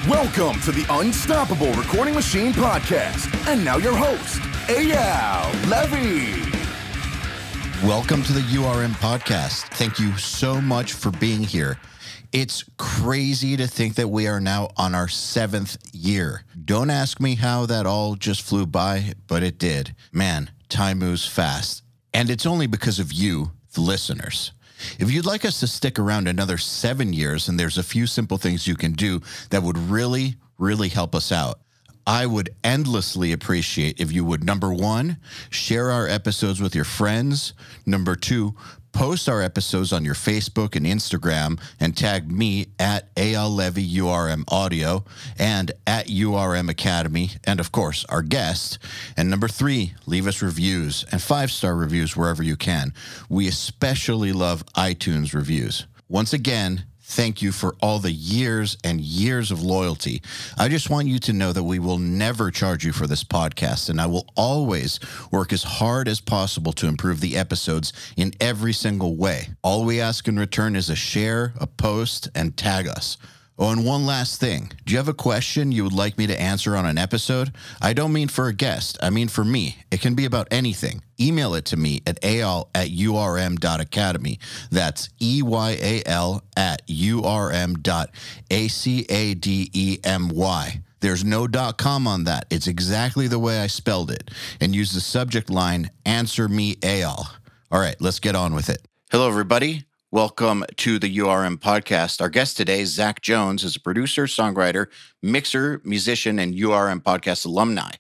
Welcome to the Unstoppable Recording Machine Podcast. And now your host, EYAL Levy. Welcome to the URM Podcast. Thank you so much for being here. It's crazy to think that we are now on our 7th year. Don't ask me how that all just flew by, but it did. Man, time moves fast. And it's only because of you, the listeners. If you'd like us to stick around another 7 years, and there's a few simple things you can do that would really help us out. I would endlessly appreciate if you would, number 1, share our episodes with your friends. Number 2, post our episodes on your Facebook and Instagram and tag me at EYAL Levy URM Audio and at URM Academy, and of course, our guest. And number 3, leave us reviews and 5-star reviews wherever you can. We especially love iTunes reviews. Once again, thank you for all the years and years of loyalty. I just want you to know that we will never charge you for this podcast, and I will always work as hard as possible to improve the episodes in every single way. All we ask in return is a share, a post, and tag us. Oh, and one last thing. Do you have a question you would like me to answer on an episode? I don't mean for a guest. I mean for me. It can be about anything. Email it to me at eyal@urm.academy. That's EYAL@urm.academy. There's no .com on that. It's exactly the way I spelled it. And use the subject line, Answer Me EYAL. All right, let's get on with it. Hello, everybody. Welcome to the URM Podcast. Our guest today, Zach Jones, is a producer, songwriter, mixer, musician, and URM Podcast alumni.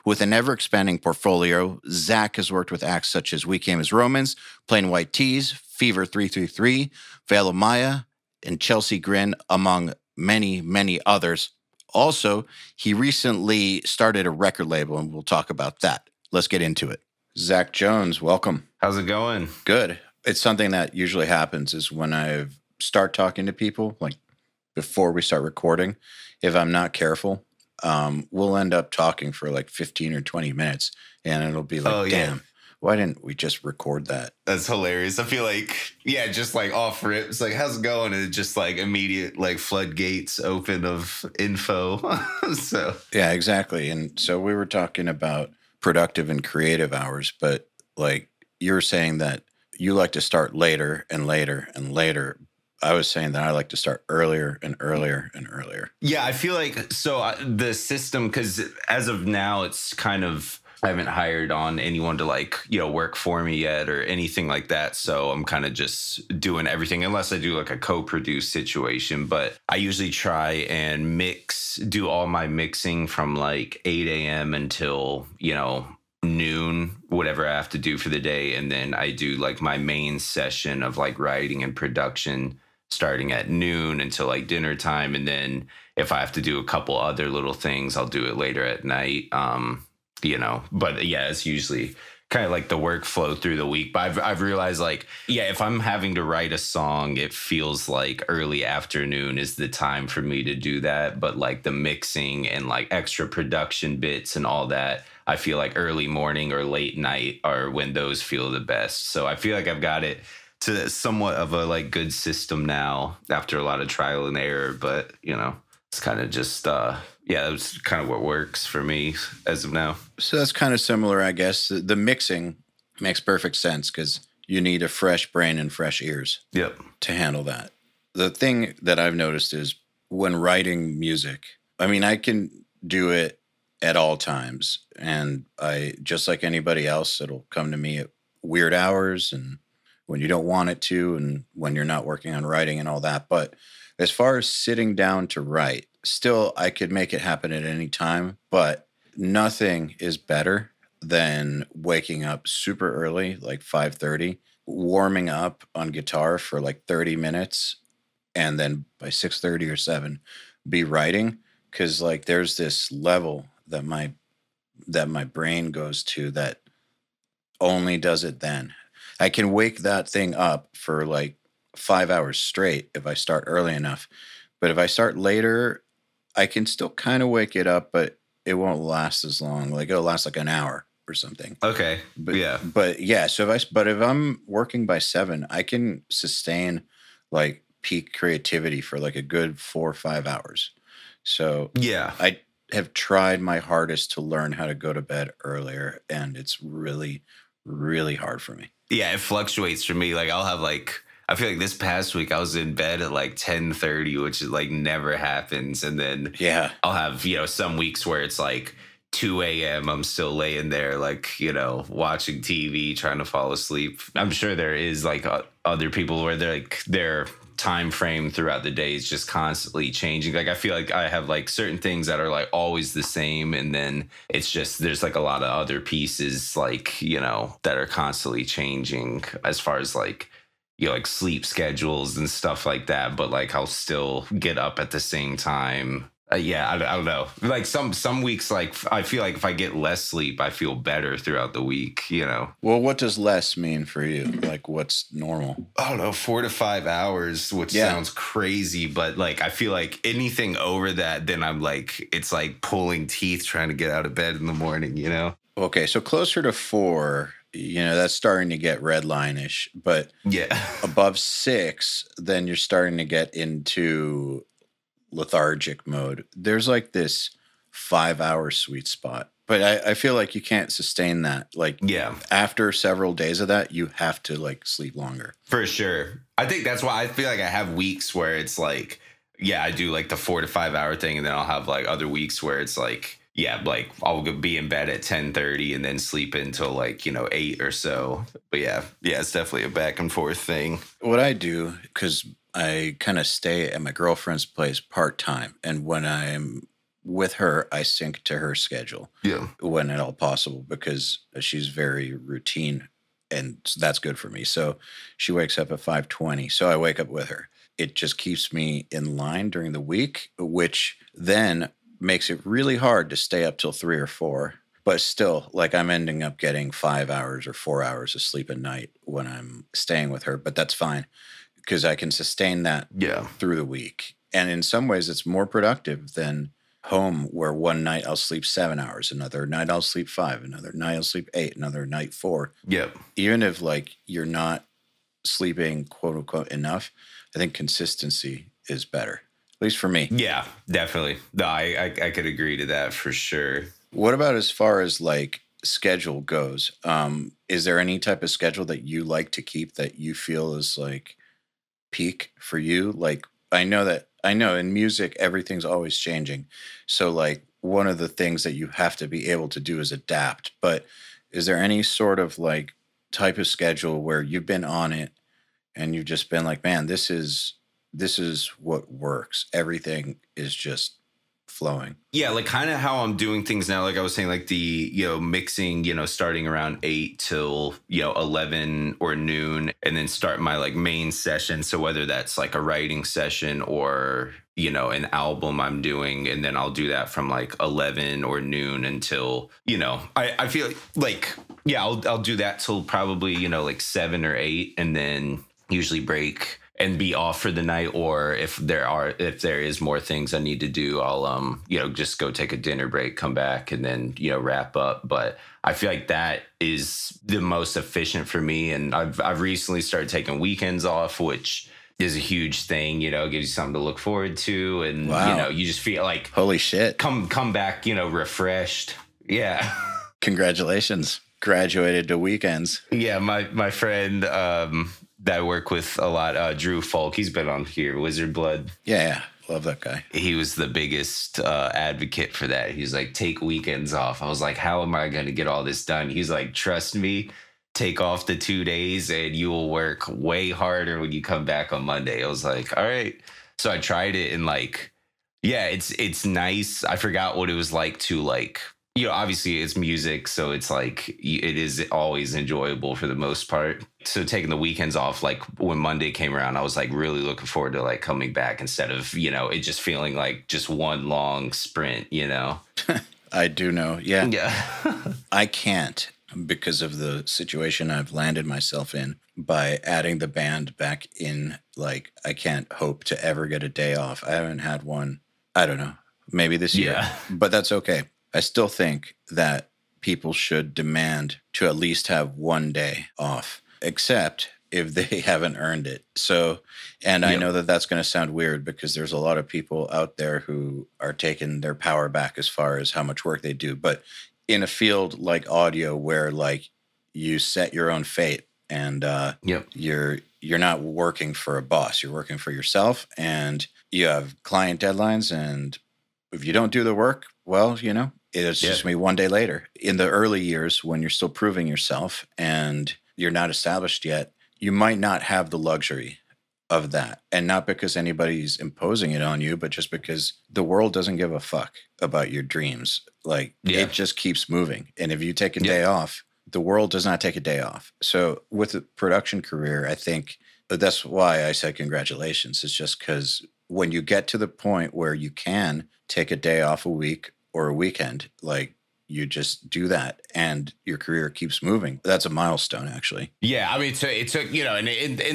With an ever-expanding portfolio, Zach has worked with acts such as We Came as Romans, Plain White Tees, Fever 333, Veil of Maya, and Chelsea Grin, among many others. Also, he recently started a record label, and we'll talk about that. Let's get into it. Zach Jones, welcome. How's it going? Good. It's something that usually happens is when I start talking to people, like before we start recording, if I'm not careful, we'll end up talking for like 15 or 20 minutes, and it'll be like, damn, why didn't we just record that? That's hilarious. I feel like, just like off rip. It's like, how's it going? And it's just like immediate like floodgates open of info. So yeah, exactly. And so we were talking about productive and creative hours, but like you were saying that you like to start later and later and later. I was saying that I like to start earlier and earlier and earlier. Yeah, I feel like the system, because as of now, it's kind of, I haven't hired on anyone to like, work for me yet or anything like that. So I'm kind of just doing everything unless I do like a co-produced situation. But I usually try and do all my mixing from like 8 a.m. until, noon, whatever I have to do for the day. And then I do like my main session of like writing and production starting at noon until like dinner time. And then if I have to do a couple other little things, I'll do it later at night. But yeah, it's usually kind of like the workflow through the week. But I've realized like, if I'm having to write a song, it feels like early afternoon is the time for me to do that. But like the mixing and like extra production bits and all that, I feel like early morning or late night are when those feel the best. So I feel like I've got it to somewhat of a like good system now after a lot of trial and error. But, it's kind of just, that's kind of what works for me as of now. So that's kind of similar, I guess. The mixing makes perfect sense because you need a fresh brain and fresh ears to handle that. The thing that I've noticed is when writing music, I mean, I can do it at all times. And I, just like anybody else, it'll come to me at weird hours and when you don't want it to, and when you're not working on writing and all that. But as far as sitting down to write, still I could make it happen at any time, but nothing is better than waking up super early, like 5:30, warming up on guitar for like 30 minutes, and then by 6:30 or 7, be writing. Because like there's this level that my brain goes to that only does it then. I can wake that thing up for like 5 hours straight if I start early enough. But if I start later, I can still kind of wake it up, but it won't last as long. Like it'll last like an hour or something. Okay. But yeah. So if I'm working by 7, I can sustain like peak creativity for like a good 4 or 5 hours. So Yeah. I have tried my hardest to learn how to go to bed earlier, and it's really, really hard for me. Yeah, it fluctuates for me. Like I'll have like I feel like this past week I was in bed at like 10:30, which is like never happens. And then Yeah. I'll have, some weeks where it's like 2 a.m. I'm still laying there, like, watching TV, trying to fall asleep. I'm sure there is like other people where they're like their time frame throughout the day is just constantly changing. Like I feel like I have like certain things that are like always the same, and then it's just there's like a lot of other pieces like that are constantly changing as far as like like sleep schedules and stuff like that. But like I'll still get up at the same time. Yeah, I don't know. Like some weeks, like I feel like if I get less sleep, I feel better throughout the week. Well, what does less mean for you? Like, what's normal? I don't know, 4 to 5 hours, which sounds crazy, but like I feel like anything over that, then I'm like, it's like pulling teeth trying to get out of bed in the morning. Okay, so closer to 4, that's starting to get red line-ish, but Yeah. above 6, then you're starting to get into lethargic mode. There's like this 5-hour sweet spot, but I feel like you can't sustain that. Like, Yeah. after several days of that, you have to like sleep longer. For sure. I think that's why I feel like I have weeks where it's like, yeah, I do like the 4 to 5 hour thing, and then I'll have like other weeks where it's like, yeah, like I'll be in bed at 10:30 and then sleep until like 8 or so. But yeah, it's definitely a back and forth thing. What I do, because I kind of stay at my girlfriend's place part-time, and when I'm with her, I sync to her schedule. Yeah. When at all possible, because she's very routine, and that's good for me. So she wakes up at 5:20, so I wake up with her. It just keeps me in line during the week, which then makes it really hard to stay up till 3 or 4. But still, like I'm ending up getting 5 hours or 4 hours of sleep a night when I'm staying with her. But that's fine, because I can sustain that through the week. And in some ways, it's more productive than home, where one night I'll sleep 7 hours, another night I'll sleep 5, another night I'll sleep 8, another night 4. Yep. Even if like you're not sleeping quote unquote enough, I think consistency is better, at least for me. Yeah, definitely. No, I could agree to that for sure. What about as far as like schedule goes? Is there any type of schedule that you like to keep that you feel is like peak for you? Like I know in music, everything's always changing. So like one of the things that you have to be able to do is adapt. But is there any sort of like type of schedule where you've been on it and you've just been like, man, this is what works. Everything is just flowing. Yeah, like kind of how I'm doing things now. Like I was saying, like the, mixing, starting around 8 till, 11 or noon, and then start my like main session. So whether that's like a writing session or, an album I'm doing, and then I'll do that from like 11 or noon until, I feel like, yeah, I'll do that till probably, like 7 or 8, and then usually break and be off for the night. Or if there is more things I need to do, I'll just go take a dinner break, come back, and then wrap up. But I feel like that is the most efficient for me. And I've recently started taking weekends off, which is a huge thing. Gives you something to look forward to, and wow. You just feel like holy shit, come back refreshed. Yeah. Congratulations, graduated to weekends. Yeah, my friend that I work with a lot, Drew Falk, he's been on here, Wizard Blood. Yeah, love that guy. He was the biggest advocate for that. He's like, take weekends off. I was like, how am I going to get all this done? He's like, trust me, take off the 2 days and you will work way harder when you come back on Monday. I was like, all right. So I tried it, and like, yeah, it's nice. I forgot what it was like to like, obviously it's music, so it's like it is always enjoyable for the most part. So taking the weekends off, like when Monday came around, I was like really looking forward to like coming back instead of, it just feeling like just one long sprint, I do know. Yeah. Yeah. I can't, because of the situation I've landed myself in by adding the band back in. Like, I can't hope to ever get a day off. I haven't had one, I don't know, maybe this year, but that's okay. I still think that people should demand to at least have one day off, except if they haven't earned it. So, and I know that that's going to sound weird because there's a lot of people out there who are taking their power back as far as how much work they do. But in a field like audio where like you set your own fate and you're not working for a boss, you're working for yourself and you have client deadlines. And if you don't do the work, well, you know, it's just me one day later. In the early years when you're still proving yourself and you're not established yet, you might not have the luxury of that. And not because anybody's imposing it on you, but just because the world doesn't give a fuck about your dreams. Like it just keeps moving. And if you take a day off, the world does not take a day off. So with a production career, I think that's why I said congratulations. It's just because when you get to the point where you can take a day off a week or a weekend, like you just do that and your career keeps moving. That's a milestone, actually. Yeah. I mean, it took, you know, and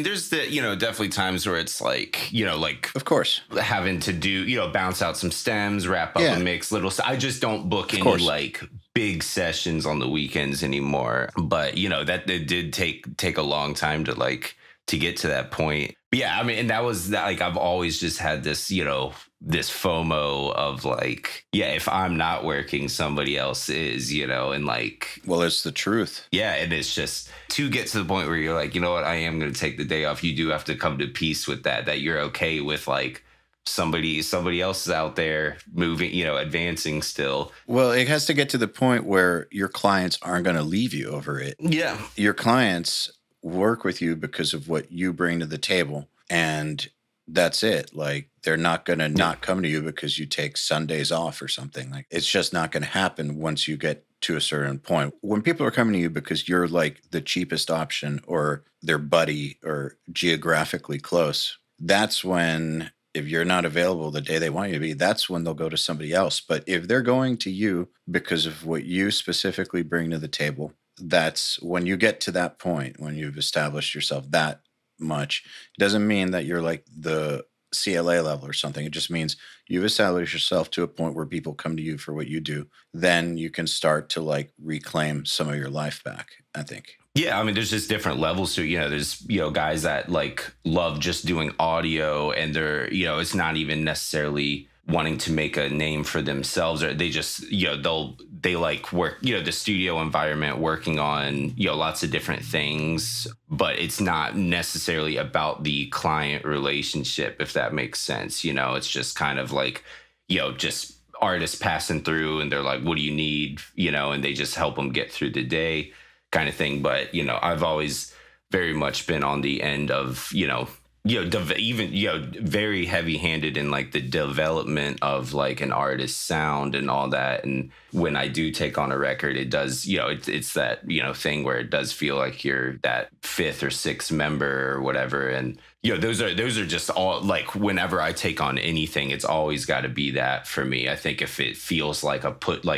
there's the, you know, definitely times where it's like, you know, like, of course, having to do, you know, bounce out some stems, wrap up a mix, little. I just don't book any like big sessions on the weekends anymore. But, you know, that it did take a long time to like, to get to that point. But yeah, I mean, and that was that, like, I've always just had this, you know, this FOMO of like, yeah, if I'm not working, somebody else is, you know, and like, well, it's the truth. Yeah. And it's just to get to the point where you're like, you know what, I am going to take the day off. You do have to come to peace with that you're okay with like somebody else is out there moving, you know, advancing still. Well, it has to get to the point where your clients aren't going to leave you over it. Yeah. Your clients work with you because of what you bring to the table. And that's it. Like, they're not going to not come to you because you take Sundays off or something. Like, it's just not going to happen once you get to a certain point. When people are coming to you because you're like the cheapest option or their buddy or geographically close, that's when, if you're not available the day they want you to be, that's when they'll go to somebody else. But if they're going to you because of what you specifically bring to the table, that's when you get to that point, when you've established yourself that much. It doesn't mean that you're like the CLA level or something. It just means you've established yourself to a point where people come to you for what you do. Then you can start to like reclaim some of your life back, I think. Yeah, I mean, there's just different levels to, you know, there's, you know, guys that like love just doing audio and they're, you know, it's not even necessarily wanting to make a name for themselves, or they just, you know, they like work, you know, the studio environment, working on, you know, lots of different things, but it's not necessarily about the client relationship, if that makes sense. You know, it's just kind of like, you know, just artists passing through and they're like, what do you need? You know, and they just help them get through the day kind of thing. But, you know, I've always very much been on the end of, you know, even, you know, very heavy handed in like the development of like an artist's sound and all that. And when I do take on a record, it does, you know, it's that, you know, thing where it does feel like you're that fifth or sixth member or whatever. And, you know, those are just all like, whenever I take on anything, it's always got to be that for me. I think if it feels like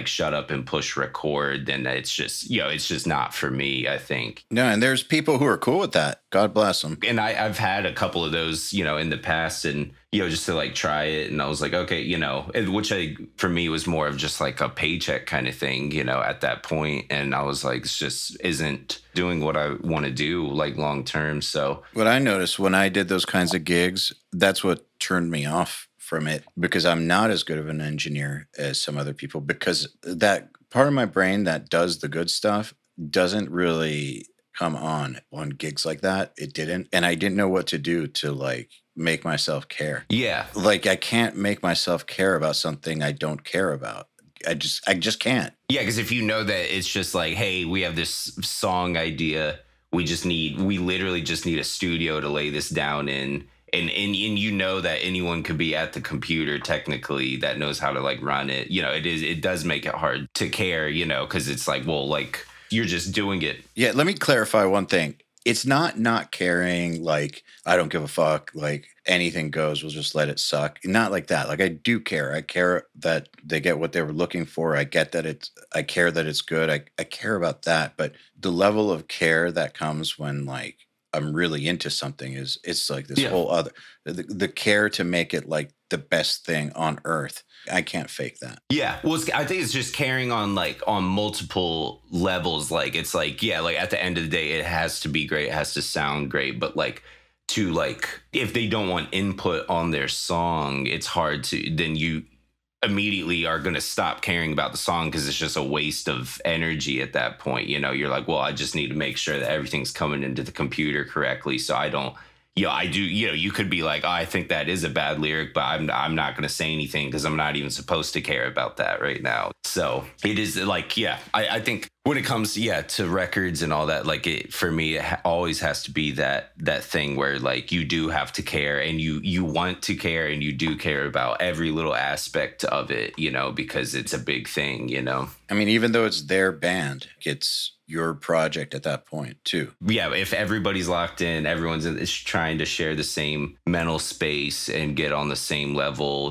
shut up and push record, then it's just, you know, it's just not for me, I think. No, and there's people who are cool with that. God bless them. And I've had a couple of those, you know, in the past, and, you know, just to like try it. And I was like, okay, you know, which for me was more of just like a paycheck kind of thing, you know, at that point. And I was like, it's just isn't doing what I want to do like long term. So what I noticed when I did those kinds of gigs, that's what turned me off from it, because I'm not as good of an engineer as some other people, because that part of my brain that does the good stuff doesn't really come on gigs like that. It didn't. And I didn't know what to do to like make myself care. Yeah. Like, I can't make myself care about something I don't care about. I just can't. Yeah, because if you know that it's just like, hey, we have this song idea, we literally just need a studio to lay this down in. And you know that anyone could be at the computer technically that knows how to like run it. You know, it does make it hard to care, you know, because it's like, well, like, you're just doing it. Yeah, let me clarify one thing. It's not caring, like, I don't give a fuck, like, anything goes, we'll just let it suck. Not like that. Like, I do care. I care that they get what they were looking for. I care that it's good. I care about that. But the level of care that comes when, like, I'm really into something is it's like this whole other the care to make it like the best thing on earth. I can't fake that. Yeah. Well, I think it's just carrying on like on multiple levels. Like it's like, yeah, like at the end of the day, it has to be great. It has to sound great. But like to like, if they don't want input on their song, it's hard to, then you immediately are going to stop caring about the song because it's just a waste of energy at that point. You know, you're like, well, I just need to make sure that everything's coming into the computer correctly. So I don't, I do, you could be like, oh, I think that is a bad lyric, but I'm not going to say anything because I'm not even supposed to care about that right now. So it is like, I think when it comes, to records and all that, like for me, it always has to be that thing where like you do have to care and you want to care and you do care about every little aspect of it, because it's a big thing, I mean, even though it's their band, it's your project at that point too. Yeah, if everybody's locked in, everyone's is trying to share the same mental space and get on the same level,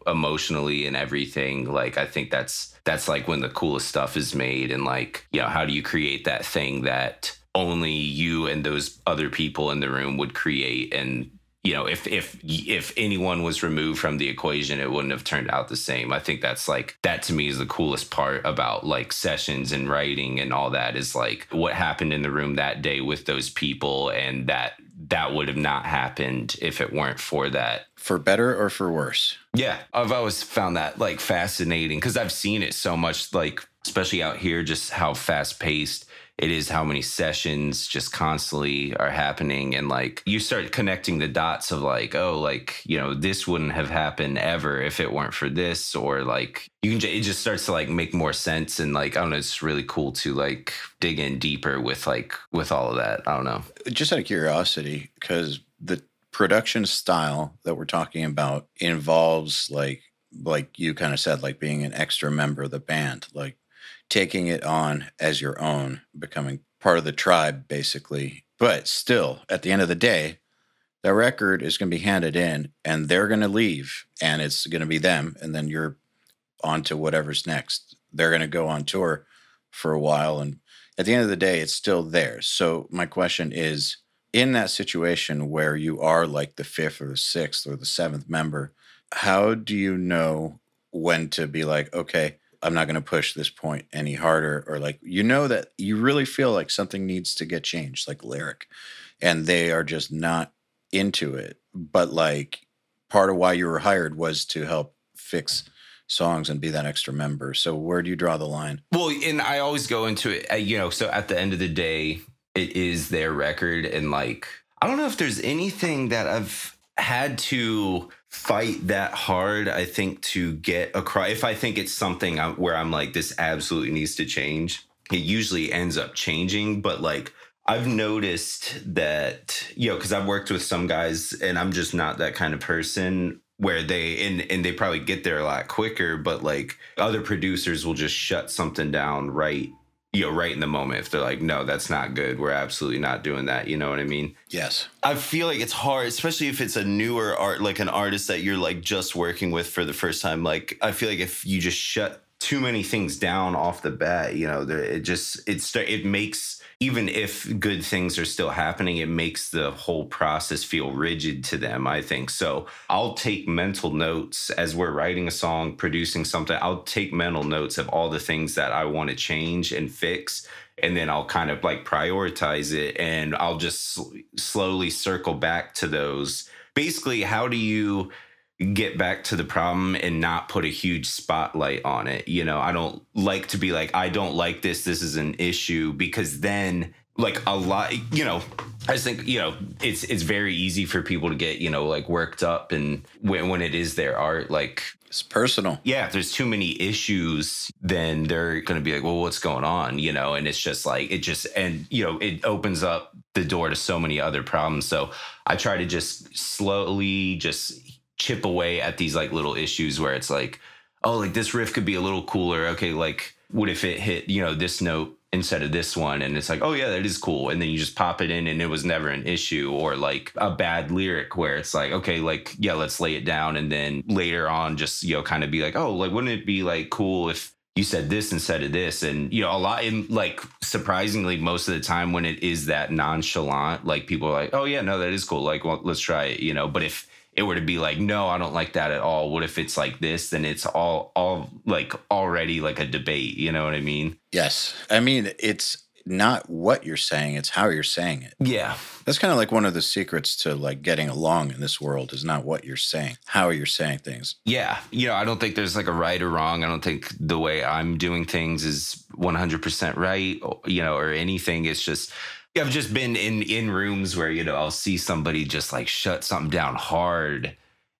emotionally and everything. Like I think that's like when the coolest stuff is made, and like, how do you create that thing that only you and those other people in the room would create? And if anyone was removed from the equation, it wouldn't have turned out the same. I think that's like, that to me is the coolest part about like sessions and writing and all that, is like what happened in the room that day with those people. And that would have not happened if it weren't for that. For better or for worse? Yeah, I've always found that like fascinating because I've seen it so much, like especially out here, just how fast paced it is, how many sessions just constantly are happening. And like you start connecting the dots of like, oh, like, this wouldn't have happened ever if it weren't for this, or like it just starts to like make more sense. And like, I don't know, it's really cool to like dig in deeper with all of that. I don't know. Just out of curiosity, because the production style that we're talking about involves like you kind of said, like being an extra member of the band, like taking it on as your own, becoming part of the tribe, basically. But still, at the end of the day, the record is going to be handed in and they're going to leave and it's going to be them. And then you're on to whatever's next. They're going to go on tour for a while. And at the end of the day, it's still theirs. So my question is, in that situation where you are like the fifth or the sixth or the seventh member, how do you know when to be like, okay, I'm not going to push this point any harder, or like, that you really feel like something needs to get changed, like lyric, and they are just not into it. But like part of why you were hired was to help fix songs and be that extra member. So where do you draw the line? Well, and I always go into it, so at the end of the day, it is their record. And like, I don't know if there's anything that I've had to fight that hard, I think, to get across. If I think it's something where I'm like, this absolutely needs to change, it usually ends up changing. But like, I've noticed that, because I've worked with some guys and I'm just not that kind of person where they, and they probably get there a lot quicker, but like other producers will just shut something down right in the moment. If they're like, no, that's not good, we're absolutely not doing that. You know what I mean? Yes. I feel like it's hard, especially if it's a newer art, like an artist that you're like just working with for the first time. Like, I feel like if you just shut too many things down off the bat, it makes, even if good things are still happening, it makes the whole process feel rigid to them, I think. So I'll take mental notes as we're writing a song, producing something. I'll take mental notes of all the things that I want to change and fix. And then I'll kind of like prioritize it, and I'll just slowly circle back to those. Basically, how do you get back to the problem and not put a huge spotlight on it? I don't like to be like, I don't like this is an issue, because then like a lot, I just think, it's very easy for people to get, like worked up, and when it is their art, like it's personal. Yeah, if there's too many issues, then they're going to be like, well, what's going on? And it's just like, it opens up the door to so many other problems. So I try to just slowly just chip away at these like little issues where it's like, oh, like this riff could be a little cooler. Okay, like what if it hit, this note instead of this one? And it's like, oh yeah, that is cool. And then you just pop it in and it was never an issue. Or like a bad lyric where it's like, okay, like, yeah, let's lay it down. And then later on just, kind of be like, oh, like, wouldn't it be like cool if you said this instead of this. And, you know, a lot in like surprisingly, most of the time when it is that nonchalant, like people are like, oh yeah, no, that is cool. Like, well, let's try it, you know. But if it were to be like, no, I don't like that at all. What if it's like this? Then it's all like already like a debate. You know what I mean? Yes. I mean, it's not what you're saying, it's how you're saying it. Yeah. That's kind of like one of the secrets to like getting along in this world is not what you're saying, how you're saying things. Yeah. You know, I don't think there's like a right or wrong. I don't think the way I'm doing things is 100% right, you know, or anything. It's just, I've just been in rooms where, you know, I'll see somebody just like shut something down hard.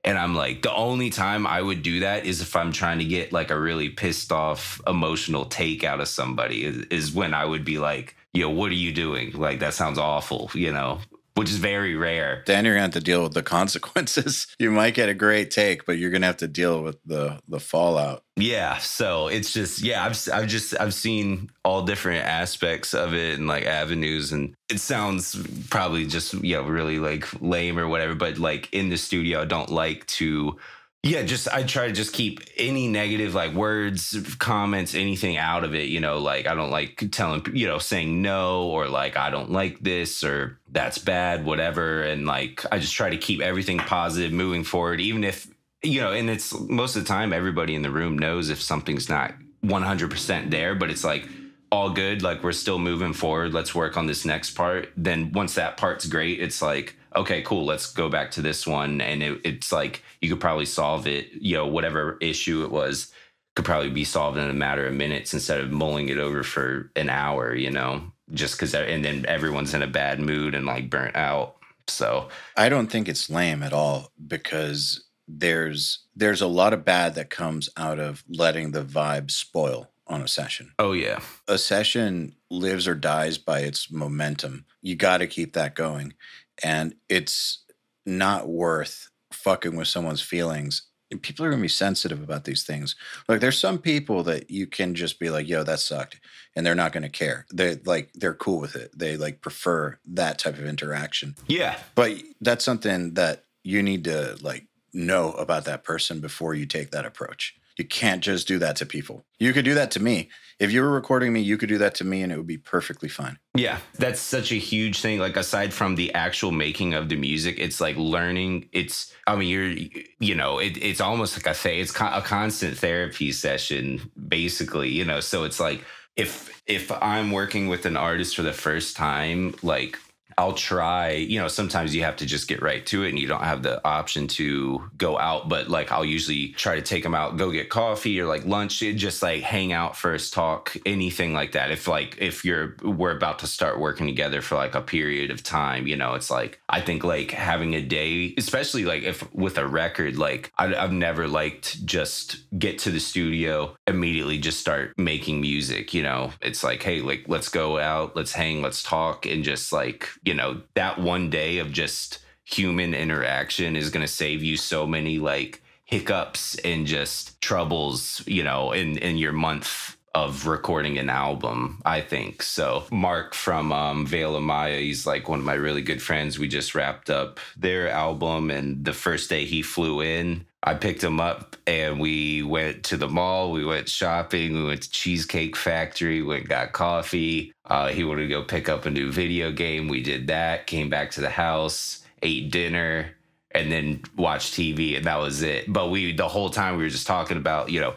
And I'm like, the only time I would do that is if I'm trying to get like a really pissed off emotional take out of somebody is when I would be like, yo, what are you doing? Like, that sounds awful, you know, which is very rare. Then you're going to have to deal with the consequences. You might get a great take, but you're going to have to deal with the fallout. Yeah. So it's just, yeah, I've seen all different aspects of it and like avenues, and it sounds probably just, you know, really like lame or whatever, but like in the studio, I don't like to, I try to just keep any negative like words, comments, anything out of it, you know, like I don't like telling, you know, saying no, or like, I don't like this, or that's bad, whatever. And like, I just try to keep everything positive moving forward, even if, you know, and it's most of the time, everybody in the room knows if something's not 100% there, but it's like all good. Like we're still moving forward. Let's work on this next part. Then once that part's great, it's like, okay, cool. Let's go back to this one. And it's like, you could probably solve it, you know, whatever issue it was could probably be solved in a matter of minutes instead of mulling it over for an hour, you know, just because, and then everyone's in a bad mood and like burnt out. So I don't think it's lame at all, because there's a lot of bad that comes out of letting the vibe spoil on a session. Oh, yeah. A session lives or dies by its momentum. You got to keep that going. And it's not worth fucking with someone's feelings. And people are going to be sensitive about these things. Like there's some people that you can just be like, yo, that sucked. And they're not going to care. They're cool with it. They like prefer that type of interaction. Yeah. But that's something that you need to like know about that person before you take that approach. You can't just do that to people. You could do that to me. If you were recording me, you could do that to me and it would be perfectly fine. Yeah, that's such a huge thing. Like aside from the actual making of the music, it's like learning. It's, I mean, it's almost like it's a constant therapy session, basically, you know? So it's like, if I'm working with an artist for the first time, like I'll try, you know, sometimes you have to just get right to it and you don't have the option to go out. But like, I'll usually try to take them out, go get coffee or like lunch, just like hang out first, talk, anything like that. If we're about to start working together for like a period of time, you know, it's like, I think like having a day, especially like if with a record, like I've never liked just get to the studio, immediately just start making music, you know, it's like, hey, like, let's go out, let's hang, let's talk. And just like, you know, that one day of just human interaction is going to save you so many like hiccups and just troubles, you know, in your month of recording an album, I think. So Mark from Veil of Maya, he's like one of my really good friends. We just wrapped up their album, and the first day he flew in, I picked him up and we went to the mall. We went shopping. We went to Cheesecake Factory. Went and got coffee. He wanted to go pick up a new video game. We did that. Came back to the house, ate dinner, and then watched TV. And that was it. But the whole time we were just talking about, you know,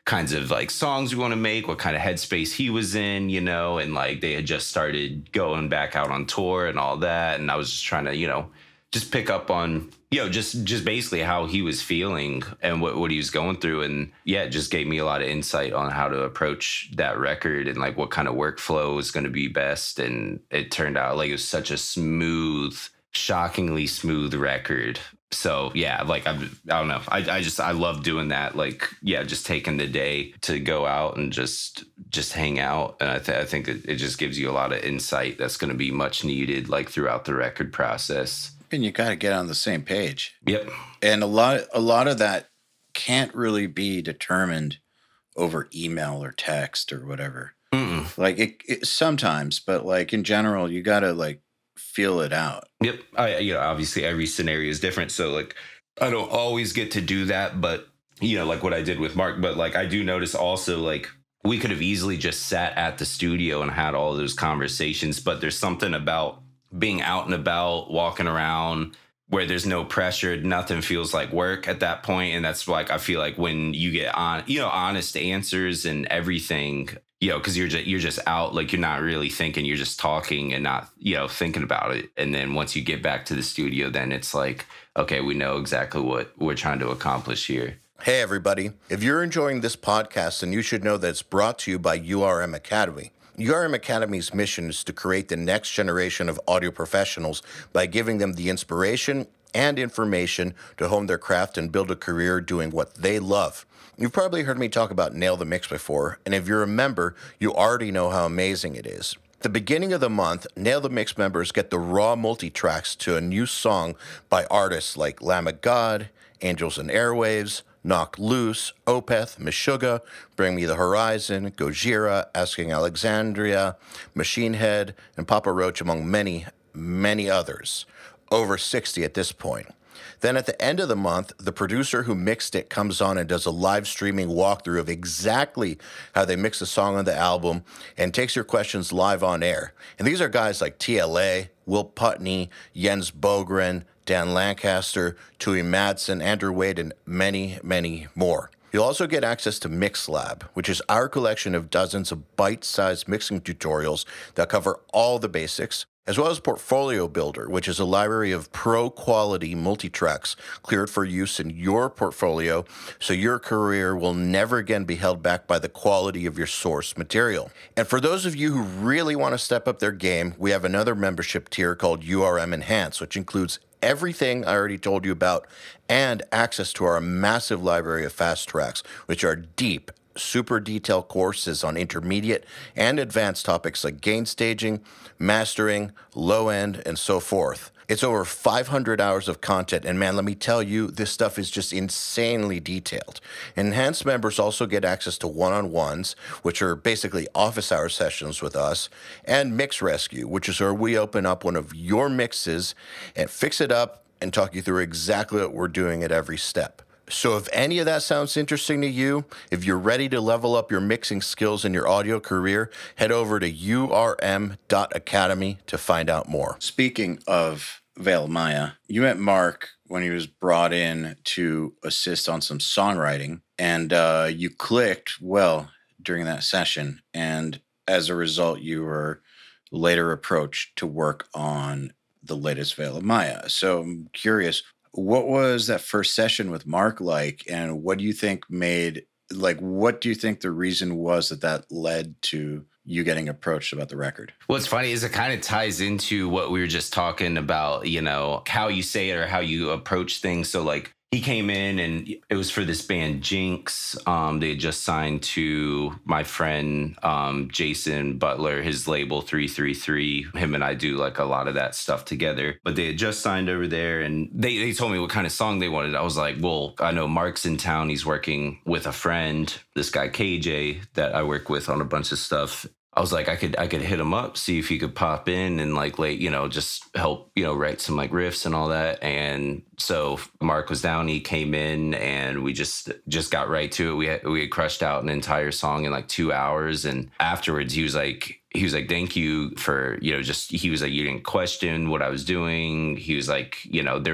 kinds of like songs we want to make, what kind of headspace he was in, you know, and like they had just started going back out on tour and all that. And I was just trying to, you know, just pick up on, you know, just basically how he was feeling and what he was going through. And yeah, it just gave me a lot of insight on how to approach that record and like what kind of workflow was going to be best. And it turned out like it was such a smooth, shockingly smooth record. So yeah, like I don't know. I love doing that. Like, yeah, just taking the day to go out and just hang out. And I think it just gives you a lot of insight that's going to be much needed like throughout the record process. And you got to get on the same page. Yep. And a lot of that can't really be determined over email or text or whatever. Mm-mm. Like it sometimes, but like in general, you got to like feel it out. Yep. Obviously every scenario is different. So like, I don't always get to do that, but like what I did with Mark. But like, I do notice also, like, we could have easily just sat at the studio and had all those conversations, but there's something about being out and about, walking around, where there's no pressure, nothing feels like work at that point. And that's like, I feel like when you get on, honest answers and everything, because you're just out, like, you're not really thinking, you're just talking and not, thinking about it. And then once you get back to the studio, then it's like, okay, we know exactly what we're trying to accomplish here. Hey, everybody. If you're enjoying this podcast, then you should know that it's brought to you by URM Academy. URM Academy's mission is to create the next generation of audio professionals by giving them the inspiration and information to hone their craft and build a career doing what they love. You've probably heard me talk about Nail the Mix before, and if you're a member, you already know how amazing it is. At the beginning of the month, Nail the Mix members get the raw multi-tracks to a new song by artists like Lamb of God, Angels and Airwaves, Knock Loose, Opeth, Meshuggah, Bring Me the Horizon, Gojira, Asking Alexandria, Machine Head, and Papa Roach, among many, many others. Over 60 at this point. Then at the end of the month, the producer who mixed it comes on and does a live streaming walkthrough of exactly how they mix the song on the album and takes your questions live on air. And these are guys like TLA, Will Putney, Jens Bogren, Dan Lancaster, Tui Madsen, Andrew Wade, and many, many more. You'll also get access to MixLab, which is our collection of dozens of bite-sized mixing tutorials that cover all the basics, as well as Portfolio Builder, which is a library of pro-quality multi-tracks cleared for use in your portfolio so your career will never again be held back by the quality of your source material. And for those of you who really want to step up their game, we have another membership tier called URM Enhance, which includes everything I already told you about and access to our massive library of fast tracks, which are deep, super detailed courses on intermediate and advanced topics like gain staging, mastering, low end, and so forth. It's over 500 hours of content, and man, let me tell you, this stuff is just insanely detailed. Enhanced members also get access to one-on-ones, which are basically office hour sessions with us, and Mix Rescue, which is where we open up one of your mixes and fix it up and talk you through exactly what we're doing at every step. So if any of that sounds interesting to you, if you're ready to level up your mixing skills in your audio career, head over to urm.academy to find out more. Speaking of Veil Maya, you met Mark when he was brought in to assist on some songwriting, and you clicked well during that session. And as a result, you were later approached to work on the latest Veil of Maya. So I'm curious, what was that first session with Mark like, and what do you think what do you think the reason was that led to you getting approached about the record? What's funny is it kind of ties into what we were just talking about, how you say it or how you approach things. So like, he came in and it was for this band Jinx. They had just signed to my friend Jason Butler, his label 333. Him and I do like a lot of that stuff together. But they had just signed over there, and they told me what kind of song they wanted. I was like, well, I know Mark's in town. He's working with a friend, this guy KJ that I work with on a bunch of stuff. I was like, I could hit him up, see if he could pop in and like just help, write some like riffs and all that. And so Mark was down, he came in, and we just got right to it. We had crushed out an entire song in like 2 hours. And afterwards he was like, thank you for, he was like, you didn't question what I was doing. He was like, and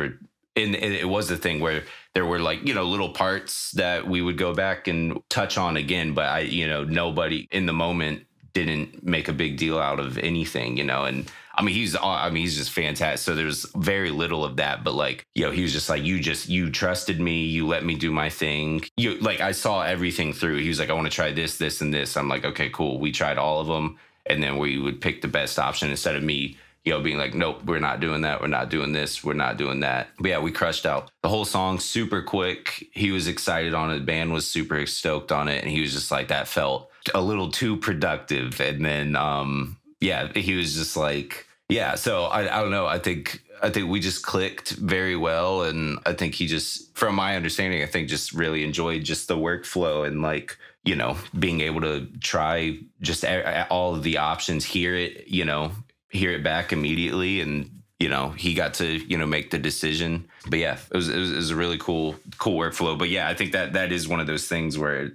it was the thing where there were like, little parts that we would go back and touch on again. But nobody in the moment didn't make a big deal out of anything, and he's just fantastic. So there's very little of that, but like, he was just like, you trusted me, you let me do my thing. I saw everything through. He was like, I want to try this, and this. I'm like, okay, cool. We tried all of them. And then we would pick the best option instead of me, being like, nope, we're not doing that. We're not doing this. We're not doing that. But yeah, we crushed out the whole song super quick. He was excited on it. The band was super stoked on it. And he was just like, that felt a little too productive. And then, he was just like, yeah. So I don't know. I think we just clicked very well. And I think he just, from my understanding, I think just really enjoyed just the workflow and like, being able to try just all of the options, hear it back immediately, and he got to, make the decision. But yeah, it was a really cool workflow. But yeah, I think that is one of those things where,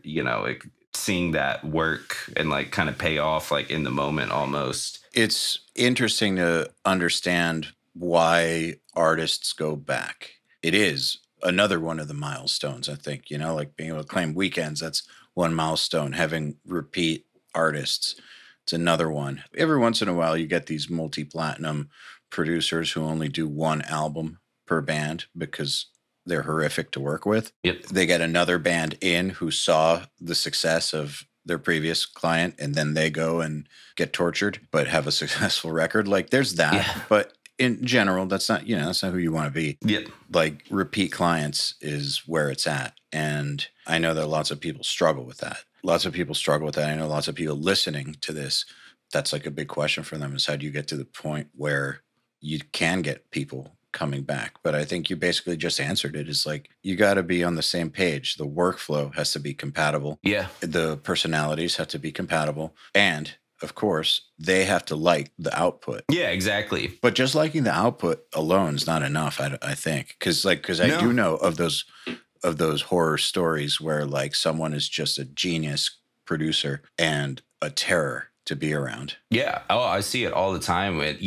seeing that work and like kind of pay off like in the moment almost. It's interesting to understand why artists go back. It is another one of the milestones, I think, like being able to claim weekends. That's one milestone. Having repeat artists, it's another one. Every once in a while, you get these multi-platinum producers who only do one album per band because they're horrific to work with. Yep. They get another band in who saw the success of their previous client, and then they go and get tortured, but have a successful record. Like there's that, yeah. But in general, that's not who you want to be. Yep. Like repeat clients is where it's at. And I know that lots of people struggle with that. I know lots of people listening to this, that's like a big question for them is how do you get to the point where you can get people coming back? But I think you basically just answered it. It's like you got to be on the same page. The workflow has to be compatible. Yeah. The personalities have to be compatible. And of course, they have to like the output. Yeah, exactly. But just liking the output alone is not enough, I think. Because I do know of those horror stories where like someone is just a genius producer and a terror to be around. Yeah. Oh, I see it all the time with,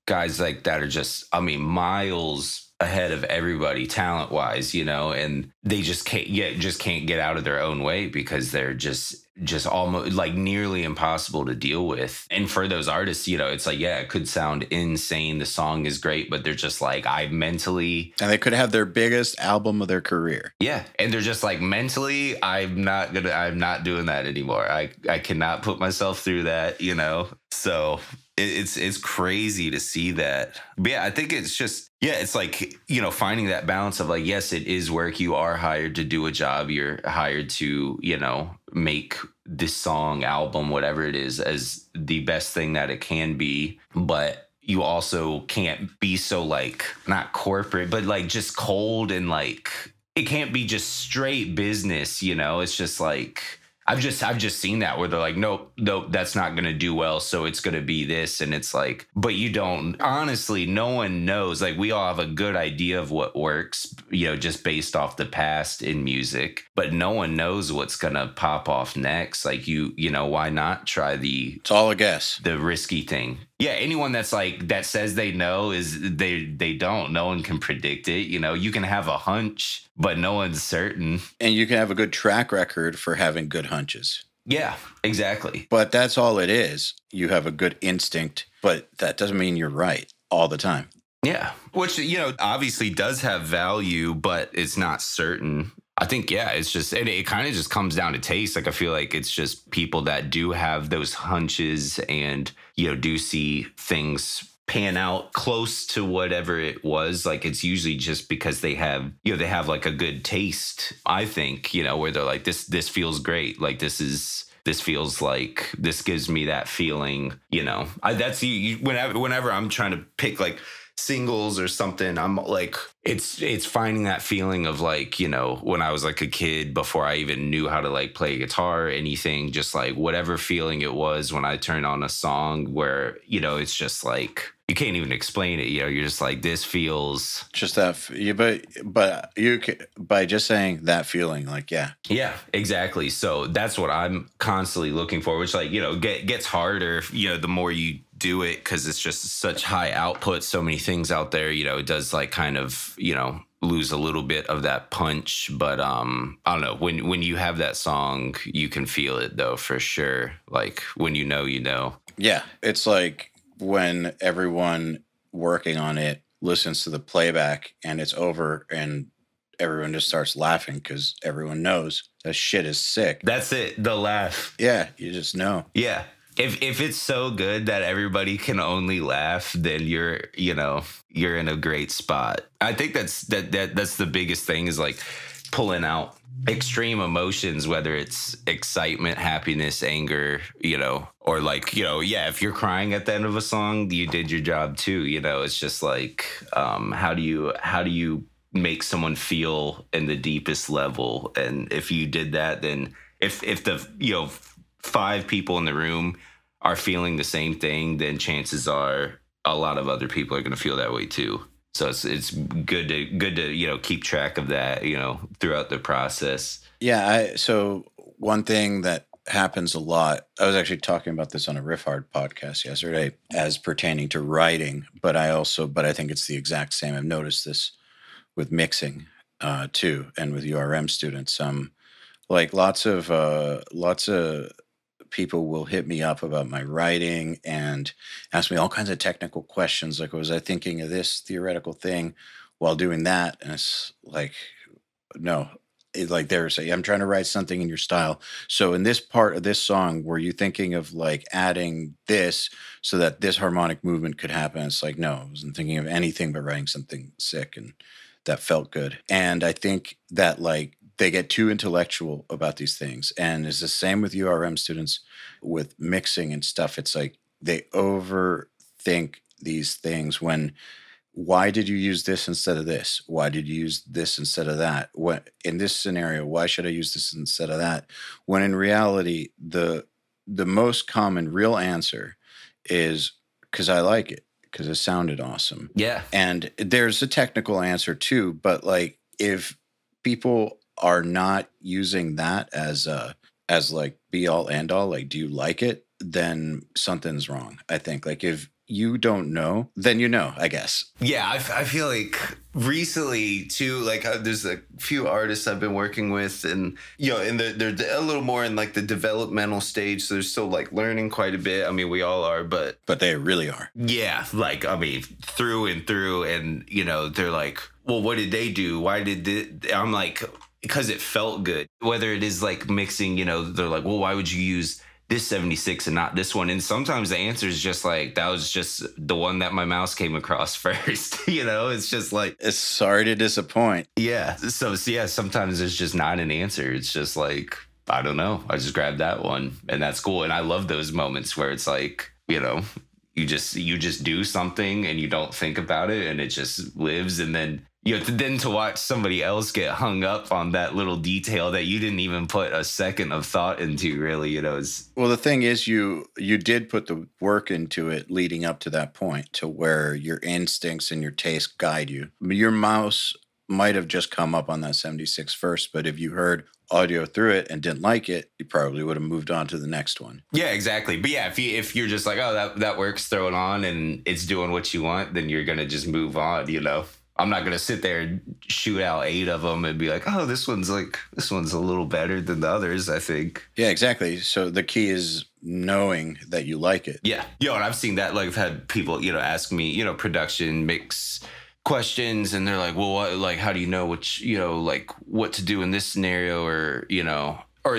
guys like that are just, miles ahead of everybody talent wise, and they just can't get out of their own way because they're just almost like nearly impossible to deal with. And for those artists, it's like, yeah, it could sound insane. The song is great, but they're just like, and they could have their biggest album of their career. Yeah. And they're just like, mentally, I'm not doing that anymore. I cannot put myself through that, So it's crazy to see that. But yeah, I think it's just, it's like, finding that balance of like, yes, it is work. You are hired to do a job. You're hired to, make this song, album, whatever it is, as the best thing that it can be. But you also can't be so like, not corporate, but like just cold and like, it can't be just straight business, It's just like, I've just seen that where they're like, nope, that's not going to do well. So it's going to be this. And it's like, but you don't, honestly, no one knows. Like we all have a good idea of what works, just based off the past in music, but no one knows what's going to pop off next. Like why not try it's all a guess, the risky thing. Yeah. Anyone that's like, that says they know is they don't, no one can predict it. You can have a hunch, but no one's certain. And you can have a good track record for having good hunches. Yeah, exactly. But that's all it is. You have a good instinct, but that doesn't mean you're right all the time. Yeah. Which, obviously does have value, but it's not certain. I think, it's just, it kind of just comes down to taste. Like, I feel like it's just people that do have those hunches and, do see things pan out close to whatever it was. Like, it's usually just because they have, they have like a good taste, I think, where they're like, this feels great. Like, this feels like, this gives me that feeling, whenever I'm trying to pick like singles or something, I'm like, it's finding that feeling of like, when I was like a kid before I even knew how to like play guitar or anything, just like whatever feeling it was when I turned on a song where, it's just like, you can't even explain it. You're just like, this feels just that. But you can, by just saying that feeling, like, yeah, exactly. So that's what I'm constantly looking for, which like, gets harder, the more you do it, because it's just such high output, so many things out there, it does like kind of, lose a little bit of that punch. But I don't know, when you have that song, you can feel it though, for sure. Like when yeah, it's like when everyone working on it listens to the playback and it's over and everyone just starts laughing because everyone knows that shit is sick. That's it, the laugh. Yeah, you just know. Yeah. If it's so good that everybody can only laugh, then you're in a great spot. I think that's the biggest thing, is like pulling out extreme emotions, whether it's excitement, happiness, anger, or like, if you're crying at the end of a song, you did your job too. It's just like, how do you make someone feel in the deepest level? And if you did that, then if the 5 people in the room are feeling the same thing, then chances are a lot of other people are going to feel that way too. So it's good to keep track of that, throughout the process. Yeah. So one thing that happens a lot, I was actually talking about this on a Riff Hard podcast yesterday as pertaining to writing, but I think it's the exact same. I've noticed this with mixing too, and with URM students. Like lots of people will hit me up about my writing and ask me all kinds of technical questions. Like, was I thinking of this theoretical thing while doing that? And it's like, no. Like they're saying, I'm trying to write something in your style. So in this part of this song, were you thinking of like adding this so that this harmonic movement could happen? It's like, no, I wasn't thinking of anything but writing something sick and that felt good. And I think that like they get too intellectual about these things. And it's the same with URM students with mixing and stuff. It's like they overthink these things when, why did you use this instead of this? Why did you use this instead of that? What in this scenario, why should I use this instead of that? When in reality, the most common real answer is because I like it, because it sounded awesome. Yeah. And there's a technical answer too, but like if people are not using that as like be all end all, like, do you like it? Then something's wrong. I think like if you don't know, then I guess. Yeah, I feel like recently too, like there's a few artists I've been working with, and and they're a little more in like the developmental stage, so they're still like learning quite a bit. I mean, we all are, but they really are. Yeah, like I mean, through and through, and they're like, well, what did they do? Why did it? I'm like, because it felt good. Whether it is like mixing, they're like, well, why would you use this 76 and not this one? And sometimes the answer is just like, that was just the one that my mouse came across first. It's just like, it's sorry to disappoint. Yeah. So yeah, sometimes it's just not an answer. It's just like, I don't know. I just grabbed that one and that's cool. And I love those moments where it's like, you just do something and you don't think about it and it just lives. And then then to watch somebody else get hung up on that little detail that you didn't even put a second of thought into, really, is... Well, the thing is, you did put the work into it leading up to that point, to where your instincts and your taste guide you. Your mouse might have just come up on that 76 first, but if you heard audio through it and didn't like it, you probably would have moved on to the next one. Yeah, exactly. But yeah, if you're just like, oh, that works, throw it on and it's doing what you want, then you're gonna just move on. I'm not gonna sit there and shoot out 8 of them and be like, oh, this one's a little better than the others, I think. Yeah, exactly. So the key is knowing that you like it. Yeah. And I've seen that. Like, I've had people, ask me, production mix questions, and they're like, well, what, how do you know which, what to do in this scenario, or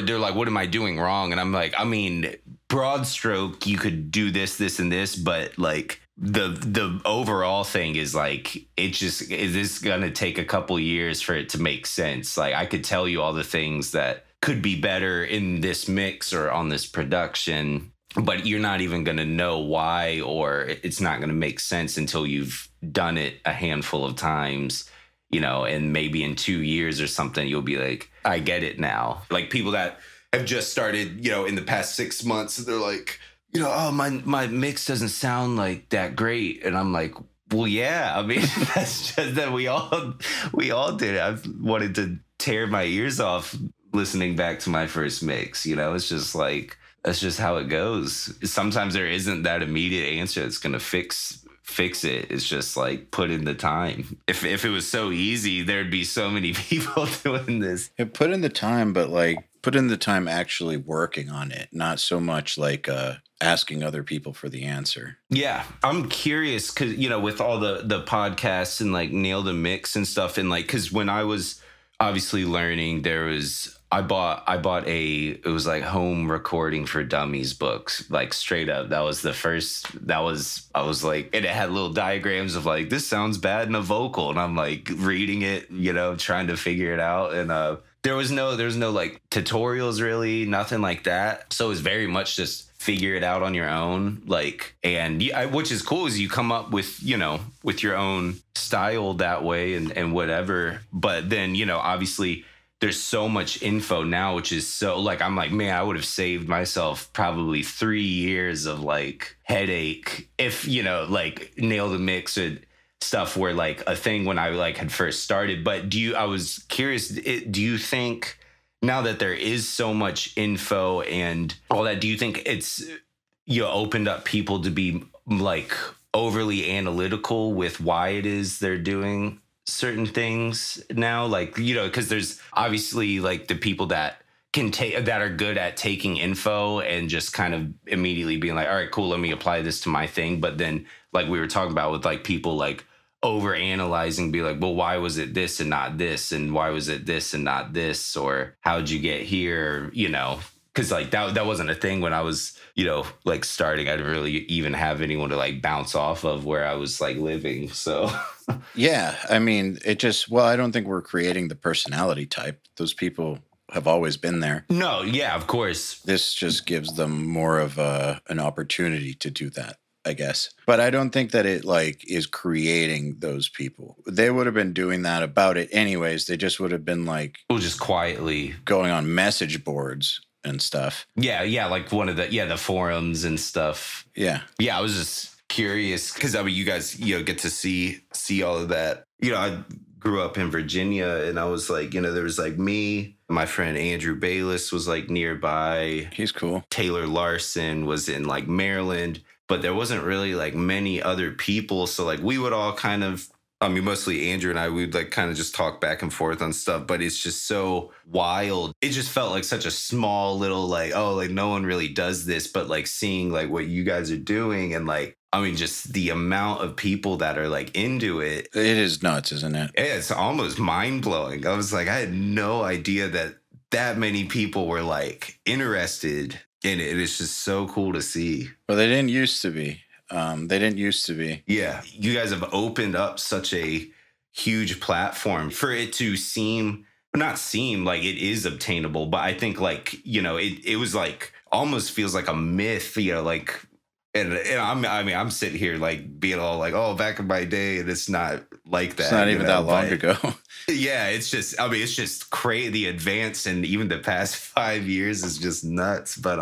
they're like, what am I doing wrong? And I'm like, I mean, broad stroke, you could do this, and this, but like, the overall thing is like, is this gonna take a couple years for it to make sense? Like, I could tell you all the things that could be better in this mix or on this production, but you're not even gonna know why, or it's not gonna make sense until you've done it a handful of times, and maybe in 2 years or something, you'll be like, I get it now. Like, people that have just started, in the past 6 months, they're like, oh, my mix doesn't sound like that great. And I'm like, well, yeah, I mean, that's just that we all did it. I've wanted to tear my ears off listening back to my first mix. It's just like, that's just how it goes. Sometimes there isn't that immediate answer that's going to fix it. It's just like, put in the time. If it was so easy, there'd be so many people doing this. Yeah, put in the time, but like, put in the time actually working on it, not so much like asking other people for the answer. Yeah, I'm curious because, with all the podcasts and like Nail the Mix and stuff, and like, because when I was obviously learning, I bought it was like Home Recording for Dummies books, like straight up. That was the first, I was like, and it had little diagrams of like, this sounds bad in a vocal. And I'm like reading it, trying to figure it out. And there was no like tutorials, really, nothing like that. So it was very much just figure it out on your own, like, and which is cool, is you come up with, with your own style that way and whatever. But then, obviously there's so much info now, which is so like, I'm like, man, I would have saved myself probably 3 years of like headache if, you know, like Nail the Mix or stuff were like a thing when I like had first started. But I was curious, do you think now that there is so much info and all that, do you think it's, you know, opened up people to be like overly analytical with why it is they're doing certain things now? Like, you know, because there's obviously like the people that can take, that are good at taking info and just kind of immediately being like, all right, cool, let me apply this to my thing. But then like we were talking about with like people like over analyzing, be like, well, why was it this and not this? And why was it this and not this? Or how'd you get here? You know, because like that wasn't a thing when I was, you know, like starting. I didn't really even have anyone to like bounce off of where I was like living. So yeah, I mean, I don't think we're creating the personality type. Those people have always been there. No, yeah, of course. This just gives them more of an opportunity to do that, I guess. But I don't think that it like is creating those people. They would have been doing that about it anyways. They just would have been like, well, just quietly going on message boards and stuff. Yeah, like one of the forums and stuff. Yeah. I was just curious because I mean, you guys, you know, get to see all of that. You know, I grew up in Virginia, and I was like, you know, there was like me, my friend Andrew Bayless was like nearby. He's cool. Taylor Larson was in like Maryland, but there wasn't really like many other people. So like we would all kind of, I mean, mostly Andrew and I, we'd like kind of just talk back and forth on stuff, but it's just so wild. It just felt like such a small little like, oh, like no one really does this, but like seeing like what you guys are doing and like, I mean, just the amount of people that are like into it. It is nuts, isn't it? It's almost mind blowing. I was like, I had no idea that many people were like interested in it. It's just so cool to see. Well, they didn't used to be. Yeah. You guys have opened up such a huge platform for it to not seem like it is obtainable, but I think like, you know, it was like almost feels like a myth, you know, like, and I'm sitting here like being all like, oh, back in my day, and it's not like that. It's not even that long ago. Yeah, it's just crazy. The advance and even the past 5 years is just nuts. But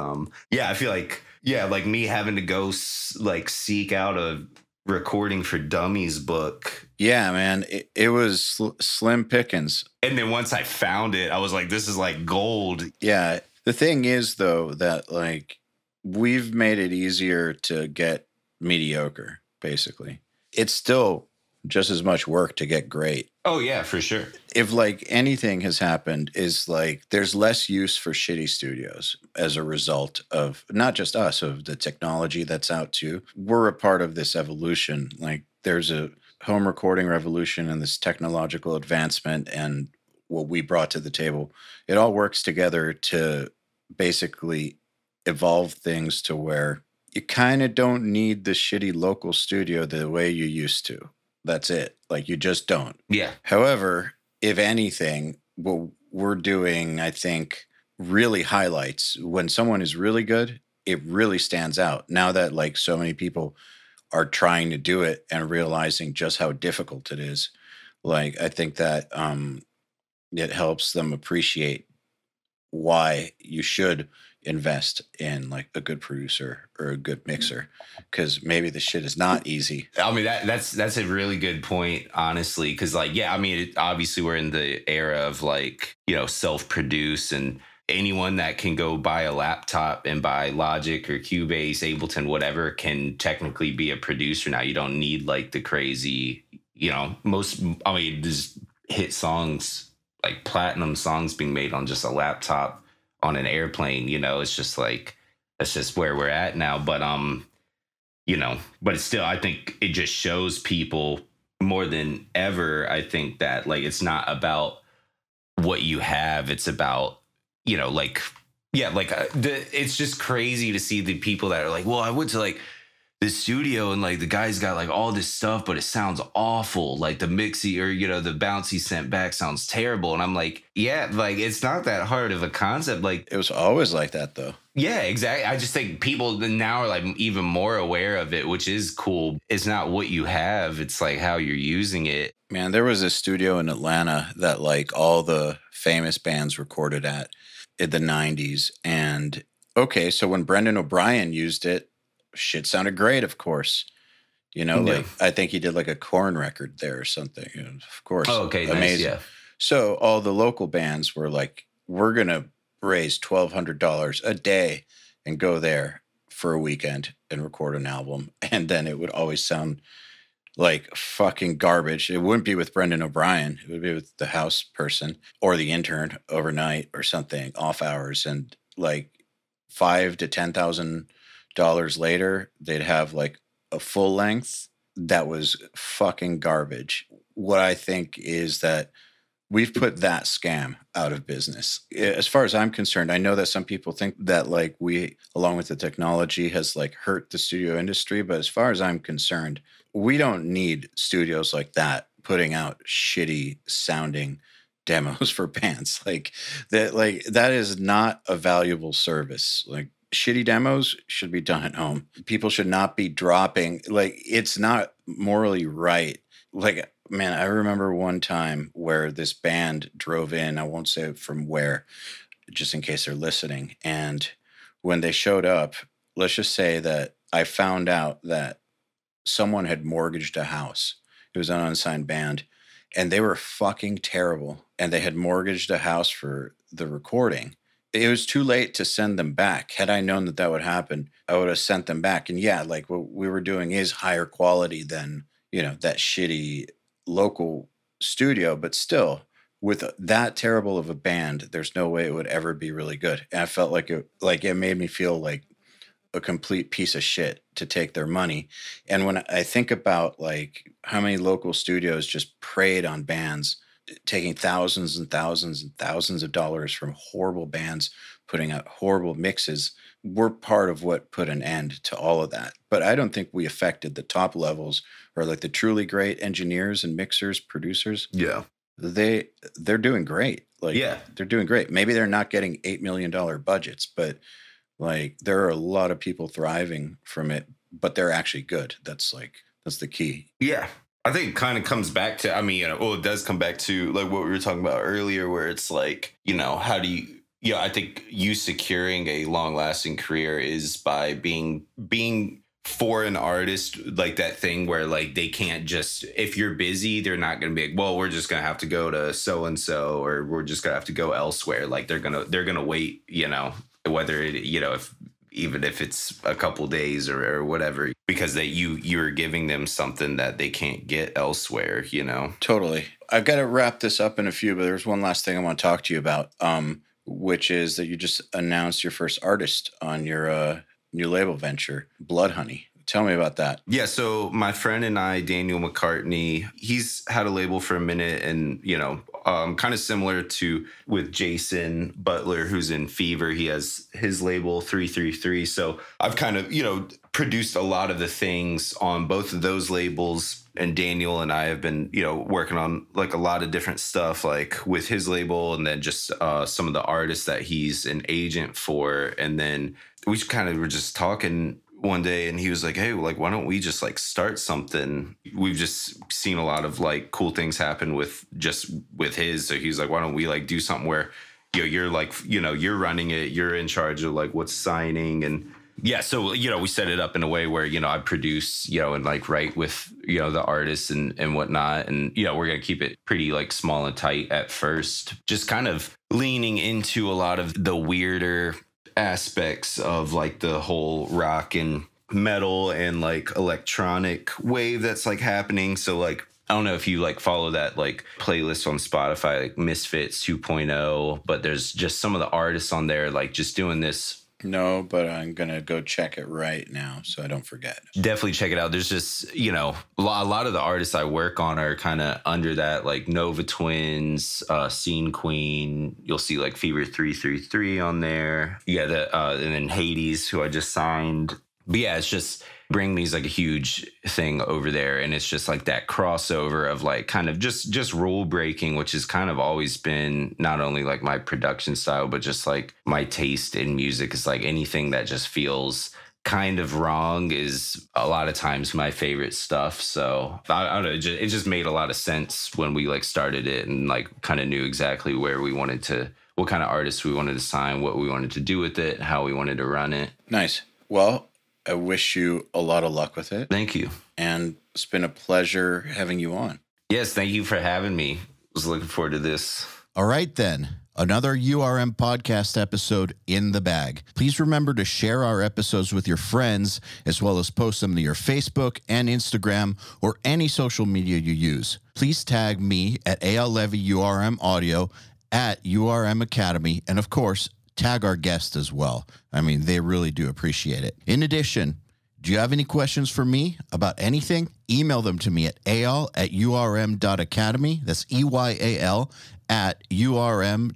yeah, I feel like, yeah, like me having to go like seek out a Recording for Dummies book. Yeah, man, it was slim pickings. And then once I found it, I was like, this is like gold. Yeah, the thing is though that like we've made it easier to get mediocre. Basically, it's still just as much work to get great. Oh yeah, for sure. If like anything has happened is like there's less use for shitty studios as a result of not just us, of the technology that's out too. We're a part of this evolution. Like there's a home recording revolution and this technological advancement and what we brought to the table. It all works together to basically evolve things to where you kind of don't need the shitty local studio the way you used to. That's it. Like you just don't. Yeah. However, if anything, what we're doing, I think, really highlights when someone is really good, it really stands out. Now that like so many people are trying to do it and realizing just how difficult it is, like I think that it helps them appreciate why you should invest in like a good producer or a good mixer, because maybe the shit is not easy. I mean, that's a really good point, honestly, because like, yeah, I mean, obviously we're in the era of like, you know, self-produce, and anyone that can go buy a laptop and buy Logic or Cubase, Ableton, whatever, can technically be a producer now. You don't need like the crazy, you know, there's hit songs, like platinum songs being made on just a laptop on an airplane, you know. It's just like, that's just where we're at now. But you know, but it's still, I think it just shows people more than ever, I think, that like it's not about what you have, it's about, you know, like, yeah, like it's just crazy to see the people that are like, well, I went to like the studio and like the guy's got like all this stuff, but it sounds awful. Like the mixy or, you know, the bounce he sent back sounds terrible. And I'm like, yeah, like it's not that hard of a concept. Like It was always like that, though. yeah, exactly. I just think people now are like even more aware of it, which is cool. It's not what you have, it's like how you're using it. Man, there was a studio in Atlanta that like all the famous bands recorded at in the 90s. And okay, so when Brendan O'Brien used it, shit sounded great, of course. You know, Yeah. like I think he did like a Korn record there or something. You know, of course. Oh, okay, nice, amazing. yeah. So all the local bands were like, we're going to raise $1,200 a day and go there for a weekend and record an album. And then it would always sound like fucking garbage. It wouldn't be with Brendan O'Brien. It would be with the house person or the intern overnight or something, off hours. And like $5,000 to $10,000 later, they'd have like a full length that was fucking garbage. What I think is that we've put that scam out of business. As far as I'm concerned, I know that some people think that like we, along with the technology, has like hurt the studio industry. But as far as I'm concerned, we don't need studios like that putting out shitty sounding demos for bands. Like that is not a valuable service. Like shitty demos should be done at home. People should not be dropping, like it's not morally right. Like, man, I remember one time where this band drove in, I won't say from where, just in case they're listening. And when they showed up, let's just say that I found out that someone had mortgaged a house. It was an unsigned band and they were fucking terrible. And they had mortgaged a house for the recording. It was too late to send them back. Had I known that that would happen, I would have sent them back. And yeah, like what we were doing is higher quality than, you know, that shitty local studio, but still with that terrible of a band, there's no way it would ever be really good. And I felt like it made me feel like a complete piece of shit to take their money. And when I think about like how many local studios just preyed on bands, taking thousands and thousands and thousands of dollars from horrible bands, putting out horrible mixes, we're part of what put an end to all of that. But I don't think we affected the top levels or like the truly great engineers and mixers, producers. Yeah. They're doing great. Like, Yeah. they're doing great. Maybe they're not getting $8 million budgets, but like there are a lot of people thriving from it, but they're actually good. That's the key. Yeah. I think it kind of comes back to, I mean, you know, well, it does come back to like what we were talking about earlier, where it's like, you know, how do you, yeah, I think you securing a long lasting career is by being for an artist, like that thing where like they can't just, if you're busy, they're not going to be like, well, we're just going to have to go to so-and-so, or we're just going to have to go elsewhere. Like they're going to wait, you know, whether it, you know, even if it's a couple days or whatever, because you're giving them something that they can't get elsewhere, you know? Totally. I've got to wrap this up in a few, but there's one last thing I want to talk to you about, which is that you just announced your first artist on your new label venture, Blood Honey. Tell me about that. Yeah, so my friend and I, Daniel McCartney, he's had a label for a minute, and, you know, kind of similar to with Jason Butler, who's in Fever. He has his label 333. So I've kind of, you know, produced a lot of the things on both of those labels. And Daniel and I have been, you know, working on like a lot of different stuff, like with his label, and then just some of the artists that he's an agent for. And then we kind of were just talking one day, and he was like, hey, like, why don't we just like start something? We've just seen a lot of like cool things happen with his. So he's like, why don't we like do something where, you know, you're like, you know, you're running it, you're in charge of like what's signing. And yeah, so, you know, we set it up in a way where, you know, I produce, you know, and like write with, you know, the artists and whatnot. And, you know, we're going to keep it pretty like small and tight at first, just kind of leaning into a lot of the weirder aspects of like the whole rock and metal and like electronic wave that's like happening. So like, I don't know if you like follow that like playlist on Spotify, like Misfits 2.0, but there's just some of the artists on there like just doing this. No, but I'm going to go check it right now so I don't forget. Definitely check it out. There's just, you know, a lot of the artists I work on are kind of under that, like Nova Twins, Scene Queen. You'll see like Fever 333 on there. Yeah, and then Hades, who I just signed. But yeah, it's just Bring Me is like a huge thing over there. And it's just like that crossover of like kind of just rule breaking, which has kind of always been not only like my production style, but just like my taste in music. Is like anything that just feels kind of wrong is a lot of times my favorite stuff. So I don't know, it just made a lot of sense when we like started it and like kind of knew exactly where we wanted to, what kind of artists we wanted to sign, what we wanted to do with it, how we wanted to run it. Nice. Well, I wish you a lot of luck with it. Thank you. And it's been a pleasure having you on. Yes, thank you for having me. I was looking forward to this. All right, then. Another URM podcast episode in the bag. Please remember to share our episodes with your friends, as well as post them to your Facebook and Instagram or any social media you use. Please tag me at EYAL Levy URM Audio at URM Academy, and of course, tag our guests as well. I mean, they really do appreciate it. In addition, do you have any questions for me about anything? Email them to me at eyal@urm.academy. That's EYAL at urm.academy,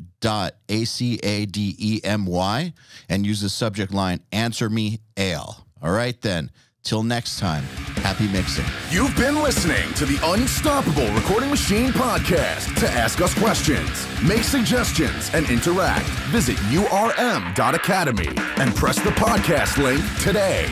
and use the subject line, Answer Me EYAL. All right, then. Till next time, happy mixing. You've been listening to the Unstoppable Recording Machine Podcast. To ask us questions, make suggestions, and interact, visit urm.academy and press the podcast link today.